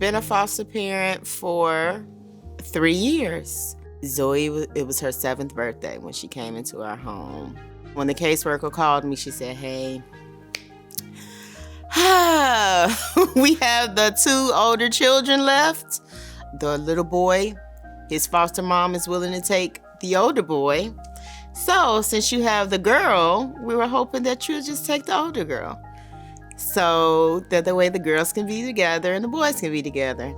been a foster parent for 3 years. Zoe, it was her 7th birthday when she came into our home. When the caseworker called me, she said, hey, we have the 2 older children left. The little boy, his foster mom is willing to take the older boy. So since you have the girl, we were hoping that you would just take the older girl. So that the way the girls can be together and the boys can be together.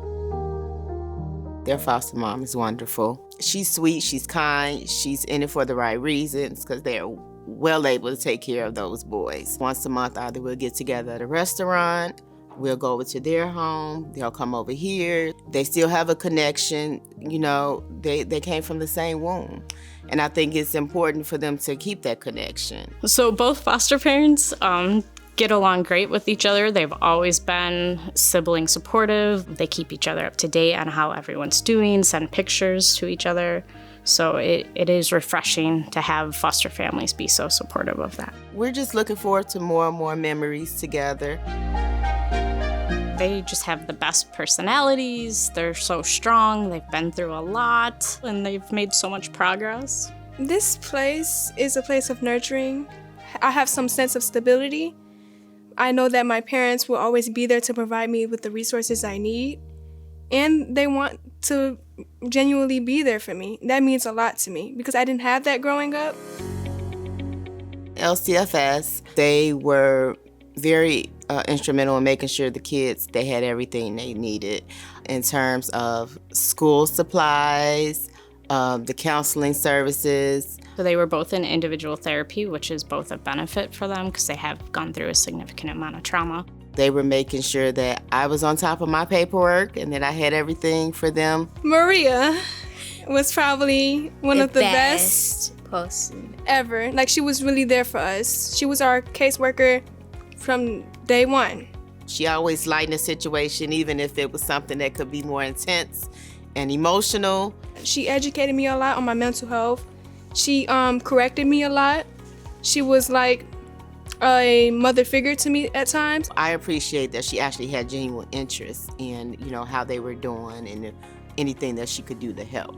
Their foster mom is wonderful. She's sweet, she's kind, she's in it for the right reasons because they're well able to take care of those boys. Once a month, either we'll get together at a restaurant, we'll go over to their home, they'll come over here. They still have a connection, you know, they came from the same womb. And I think it's important for them to keep that connection. So both foster parents get along great with each other. They've always been sibling supportive. They keep each other up to date on how everyone's doing, send pictures to each other. So it is refreshing to have foster families be so supportive of that. We're just looking forward to more and more memories together. They just have the best personalities. They're so strong. They've been through a lot, and they've made so much progress. This place is a place of nurturing. I have some sense of stability. I know that my parents will always be there to provide me with the resources I need, and they want to genuinely be there for me. That means a lot to me because I didn't have that growing up. LCFS, they were very instrumental in making sure the kids, they had everything they needed in terms of school supplies, the counseling services. So they were both in individual therapy, which is both a benefit for them because they have gone through a significant amount of trauma. They were making sure that I was on top of my paperwork and that I had everything for them. Maria was probably one of the best person ever. Like, she was really there for us. She was our caseworker from day one. She always lightened the situation, even if it was something that could be more intense and emotional. She educated me a lot on my mental health. She corrected me a lot. She was like a mother figure to me at times. I appreciate that she actually had genuine interest in, you know, how they were doing and anything that she could do to help.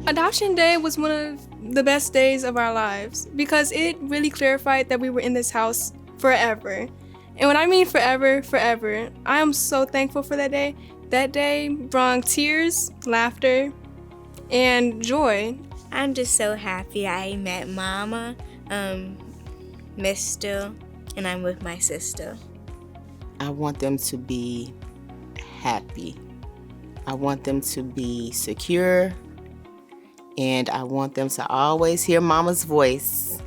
Adoption Day was one of the best days of our lives because it really clarified that we were in this house forever. And when I mean forever, forever, I am so thankful for that day. That day brought tears, laughter, and joy. I'm just so happy I met Mama, Mr., and I'm with my sister. I want them to be happy. I want them to be secure. And I want them to always hear Mama's voice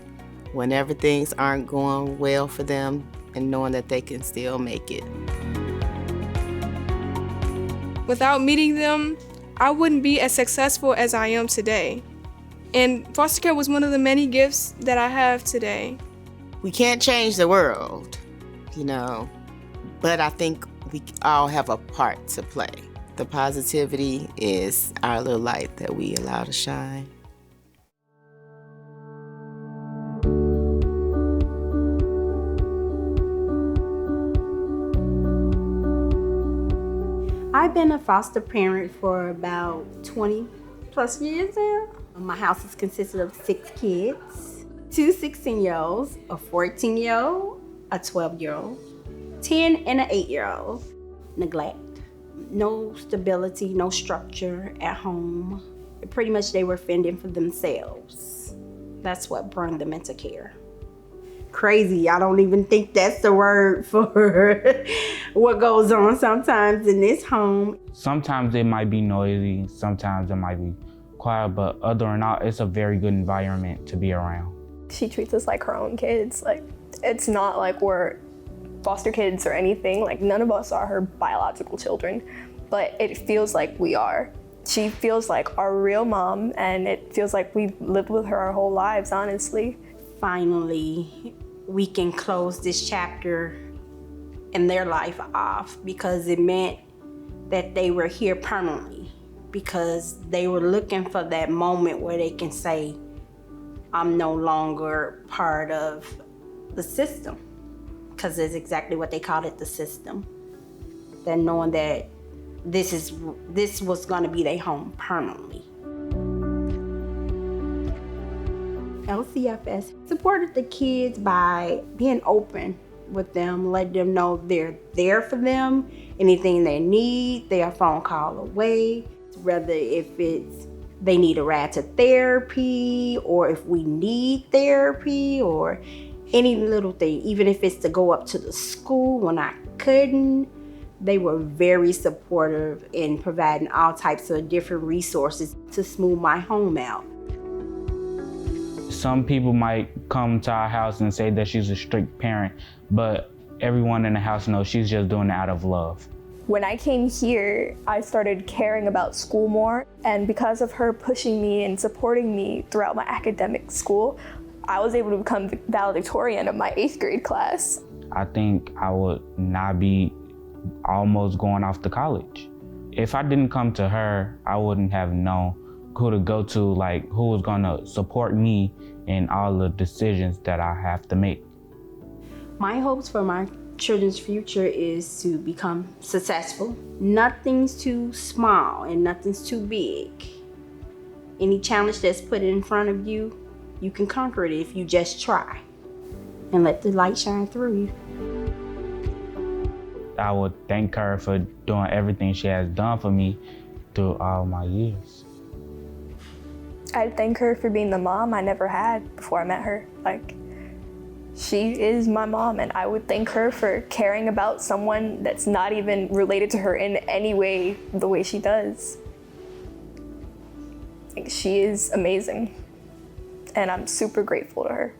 whenever things aren't going well for them and knowing that they can still make it. Without meeting them, I wouldn't be as successful as I am today. And foster care was one of the many gifts that I have today. We can't change the world, you know, but I think we all have a part to play. The positivity is our little light that we allow to shine. I've been a foster parent for about 20 plus years now. My house is consisted of 6 kids, 2 16-year-olds, a 14-year-old, a 12-year-old, 10 and an 8-year-old. Neglect. No stability, no structure at home. Pretty much they were fending for themselves. That's what brought them into care. Crazy, I don't even think that's the word for what goes on sometimes in this home. Sometimes it might be noisy, sometimes it might be quiet, but other than that, it's a very good environment to be around. She treats us like her own kids. Like, it's not like we're foster kids or anything. Like, none of us are her biological children, but it feels like we are. She feels like our real mom, and it feels like we've lived with her our whole lives, honestly. Finally, we can close this chapter in their life off because it meant that they were here permanently, because they were looking for that moment where they can say, I'm no longer part of the system, because it's exactly what they called it, the system. than knowing that this was going to be their home permanently. LCFS supported the kids by being open with them, letting them know they're there for them. Anything they need, they're a phone call away. Whether if it's they need a ride to therapy, or if we need therapy, or any little thing, even if it's to go up to the school when I couldn't. They were very supportive in providing all types of different resources to smooth my home out. Some people might come to our house and say that she's a strict parent, but everyone in the house knows she's just doing it out of love. When I came here, I started caring about school more, and because of her pushing me and supporting me throughout my academic school, I was able to become the valedictorian of my 8th grade class. I think I would not be almost going off to college. If I didn't come to her, I wouldn't have known who to go to, like who was gonna support me in all the decisions that I have to make. My hopes for my children's future is to become successful. Nothing's too small and nothing's too big. Any challenge that's put in front of you, you can conquer it if you just try and let the light shine through you. I would thank her for doing everything she has done for me through all my years. I'd thank her for being the mom I never had before I met her. Like, she is my mom, and I would thank her for caring about someone that's not even related to her in any way the way she does. Like, she is amazing, and I'm super grateful to her.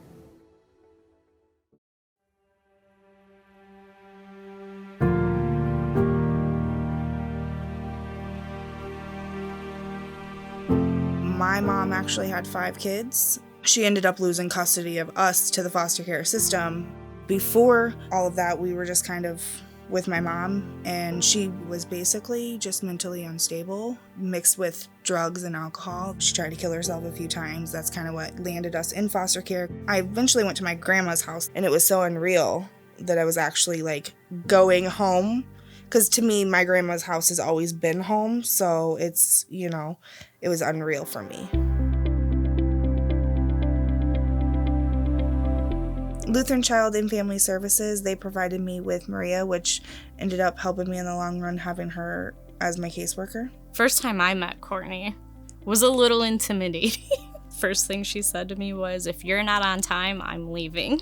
My mom actually had 5 kids. She ended up losing custody of us to the foster care system. Before all of that, we were just kind of with my mom, and she was basically just mentally unstable, mixed with drugs and alcohol. She tried to kill herself a few times. That's kind of what landed us in foster care. I eventually went to my grandma's house, and it was so unreal that I was actually like going home. Because to me, my grandma's house has always been home, so it's, you know, it was unreal for me. Lutheran Child and Family Services, they provided me with Maria, which ended up helping me in the long run, having her as my caseworker. First time I met Courtney was a little intimidating. First thing she said to me was, if you're not on time, I'm leaving.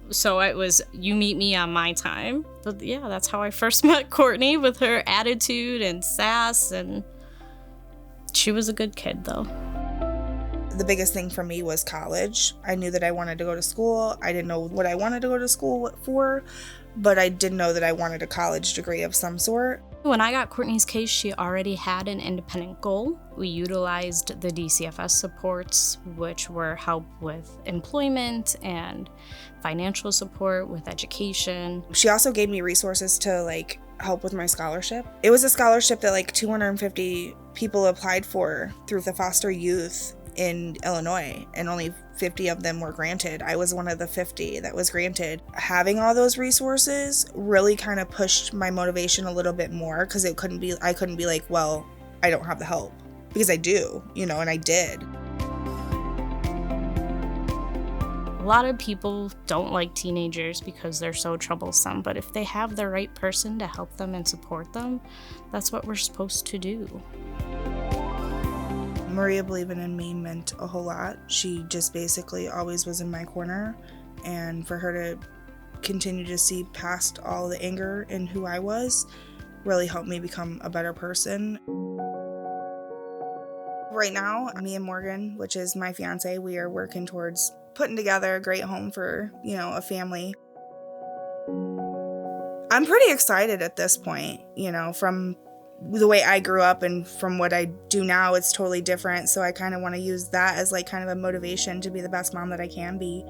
So it was, you meet me on my time. But yeah, that's how I first met Courtney, with her attitude and sass, and she was a good kid though. The biggest thing for me was college. I knew that I wanted to go to school. I didn't know what I wanted to go to school for, but I did know that I wanted a college degree of some sort. When I got Courtney's case, she already had an independent goal. We utilized the DCFS supports, which were help with employment and financial support with education. She also gave me resources to like help with my scholarship. It was a scholarship that like 250 people applied for through the foster youth in Illinois, and only 50 of them were granted. I was one of the 50 that was granted. Having all those resources really kind of pushed my motivation a little bit more, because I couldn't be like, well, I don't have the help, because I do, you know, and I did. A lot of people don't like teenagers because they're so troublesome, but if they have the right person to help them and support them, that's what we're supposed to do. Maria believing in me meant a whole lot. She just basically always was in my corner, and for her to continue to see past all the anger in who I was really helped me become a better person. Right now, me and Morgan, which is my fiance, we are working towards putting together a great home for, you know, a family. I'm pretty excited at this point, you know, from the way I grew up and from what I do now, it's totally different. So I kind of want to use that as like kind of a motivation to be the best mom that I can be.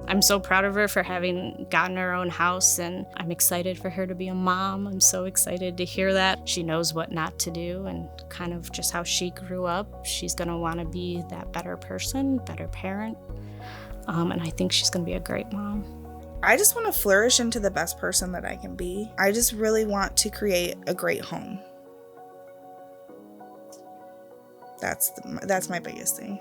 I'm so proud of her for having gotten her own house, and I'm excited for her to be a mom. I'm so excited to hear that. She knows what not to do, and kind of just how she grew up. She's going to want to be that better person, better parent, and I think she's going to be a great mom. I just want to flourish into the best person that I can be. I just really want to create a great home. That's my biggest thing.